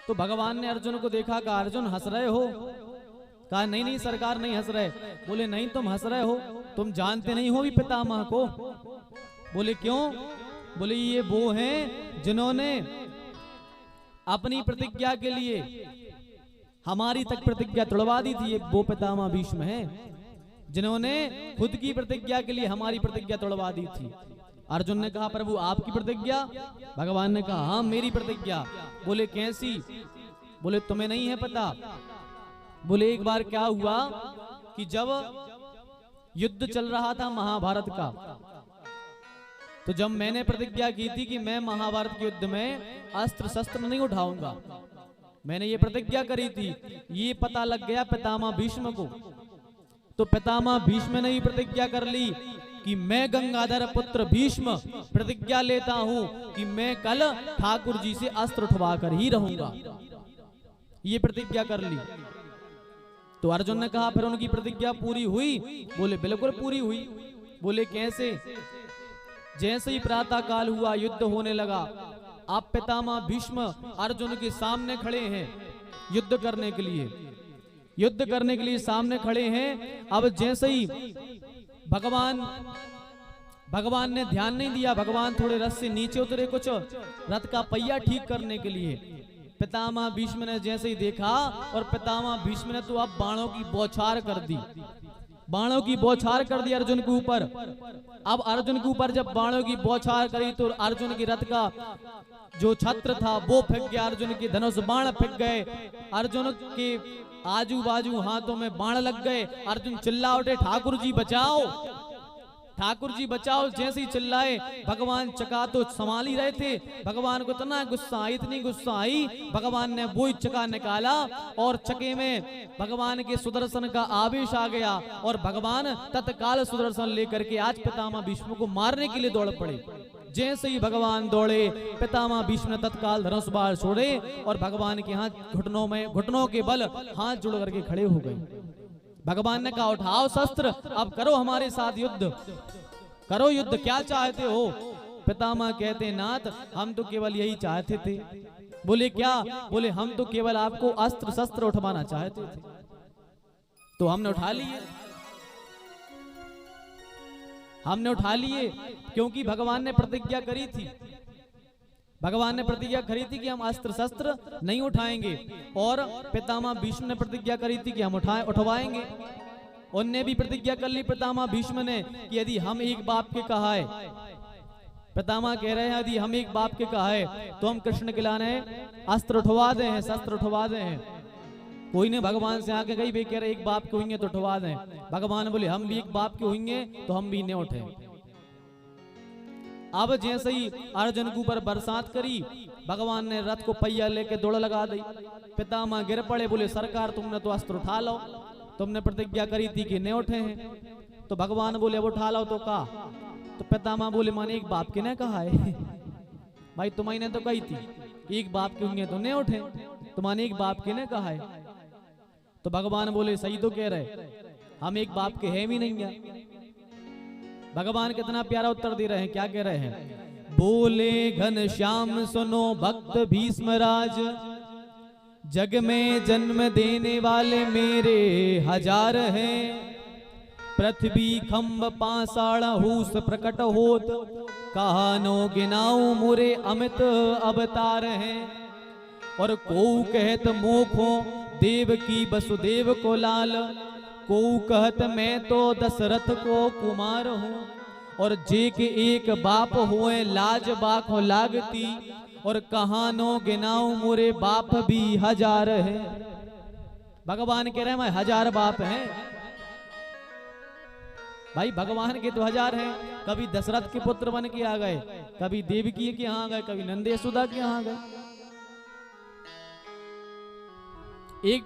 तो भगवान ने अर्जुन को देखा, कहा अर्जुन हंस रहे हो? कहा नहीं नहीं सरकार नहीं हंस रहे। बोले नहीं तुम हंस रहे हो, तुम जानते नहीं हो भी पितामह को। बोले क्यों? बोले ये वो हैं जिन्होंने अपनी प्रतिज्ञा के लिए हमारी तक प्रतिज्ञा तोड़वा दी थी। ये वो पितामह भीष्म हैं जिन्होंने खुद की प्रतिज्ञा के लिए हमारी प्रतिज्ञा तोड़वा दी थी। अर्जुन ने कहा प्रभु आपकी प्रतिज्ञा? भगवान ने कहा हाँ मेरी प्रतिज्ञा। बोले कैसी? बोले तुम्हें नहीं है पता। बोले एक बार क्या हुआ कि जब युद्ध चल रहा था महाभारत का, तो जब मैंने प्रतिज्ञा की थी कि मैं महाभारत के युद्ध में अस्त्र शस्त्र नहीं उठाऊंगा, मैंने ये प्रतिज्ञा करी थी। ये पता लग गया पितामह भीष्म को, तो पितामह भीष्म ने भी प्रतिज्ञा कर ली कि मैं गंगाधर पुत्र भीष्म प्रतिज्ञा लेता हूं कि मैं कल ठाकुर जी से अस्त्र उठवा कर ही रहूंगा। ये प्रतिज्ञा कर ली। तो अर्जुन ने कहा फिर उनकी प्रतिज्ञा पूरी हुई? बोले बिल्कुल पूरी हुई। बोले कैसे? जैसे ही प्रातः काल हुआ, युद्ध होने लगा, आप पितामह भीष्म अर्जुन के सामने खड़े हैं युद्ध करने के लिए, युद्ध करने के लिए सामने खड़े हैं। अब जैसे ही भगवान ने ध्यान नहीं दिया, भगवान थोड़े रथ से नीचे उतरे कुछ रथ का पहिया ठीक करने के लिए। पितामह भीष्म ने जैसे ही देखा, और पितामह भीष्म ने तो अब बाणों की बौछार कर दी, बाणों की बौछार कर दी अर्जुन के ऊपर। अब अर्जुन के ऊपर जब बाणों की बौछार करी तो अर्जुन की रथ का जो छत्र था वो फेंक गया, अर्जुन के धनुष बाण फेंक गए, अर्जुन के आजू बाजू हाथों में बाण लग गए। अर्जुन चिल्ला उठे ठाकुर जी बचाओ, ठाकुर जी बचाओ। जैसे ही चिल्लाए, भगवान चका तो संभाल ही रहे थे, भगवान को इतना गुस्सा आई, इतनी गुस्सा आई, भगवान ने वो चका निकाला और चके में भगवान के सुदर्शन का आवेश आ गया, और भगवान तत्काल सुदर्शन लेकर के आज पितामह भीष्म को मारने के लिए दौड़ पड़े। जैसे ही भगवान दौड़े, पितामह भीष्म ने तत्काल धनुष बाण छोड़े और भगवान के हाथ घुटनों के बल हाथ जोड़ करके खड़े हो गए। भगवान ने कहा उठाओ शस्त्र, अब करो हमारे साथ युद्ध, करो युद्ध, क्या चाहते हो? पितामह कहते नाथ हम तो केवल यही चाहते थे। बोले क्या? बोले हम तो केवल आपको अस्त्र शस्त्र उठवाना चाहते थे, तो हमने उठा लिए, हमने उठा लिए, क्योंकि भगवान ने प्रतिज्ञा करी थी, भगवान ने प्रतिज्ञा करी थी कि हम अस्त्र शस्त्र नहीं उठाएंगे, और पितामह भीष्म ने प्रतिज्ञा करी थी कि हम उठवाएंगे। उनने भी प्रतिज्ञा कर ली पितामह भीष्म ने कि यदि हम एक बाप के कहा है, पितामह कह रहे हैं यदि हम एक बाप के कहा है तो हम कृष्ण के लाने अस्त्र उठवा दे हैं, शस्त्र उठवा दे हैं। कोई ने भगवान से आके कही, वे कह रहे एक बाप के होंगे तो उठवा दें। भगवान बोले हम भी एक बाप के होंगे तो हम भी नहीं उठे। अब जैसे ही अर्जुन के ऊपर बरसात करी, भगवान ने रथ को पहिया लेके दौड़ लगा दी। पितामह गिर पड़े, बोले सरकार तुमने तो अस्त्र उठा लो, तुमने प्रतिज्ञा करी थी कि नहीं उठे हैं। तो भगवान बोले अब उठा लो तो कहा? तो पितामह बोले माने एक बाप के ने कहा है भाई, तुम्हारी ने तो कही थी एक बाप के होंगे तो नहीं उठे, तुम्हारे एक बाप के ने कहा है। तो भगवान बोले सही तो कह रहे, हम एक बाप के हैं भी नहीं है। भगवान कितना प्यारा उत्तर दे रहे हैं, क्या कह रहे हैं? बोले घनश्याम सुनो भक्त भीष्मराज, जग में जन्म देने वाले मेरे हजार हैं। पृथ्वी खम्ब पाषाण हूस प्रकट होत, कहानो गिनाऊं मुरे अमित अवतार हैं। और को कहत मोखो देव की वसुदेव को लाल, को कहत मैं तो दशरथ को कुमार हूँ। और जे के एक बाप होए लाज बाख लागती, और कहानो गिनाऊं मुरे बाप भी हजार है। भगवान कह रहे हैं मैं हजार बाप हैं भाई, भगवान के तो हजार हैं। कभी दशरथ के पुत्र बन के आ गए, कभी देवकी के यहाँ गए, कभी नंद यशोदा के यहाँ गए। एक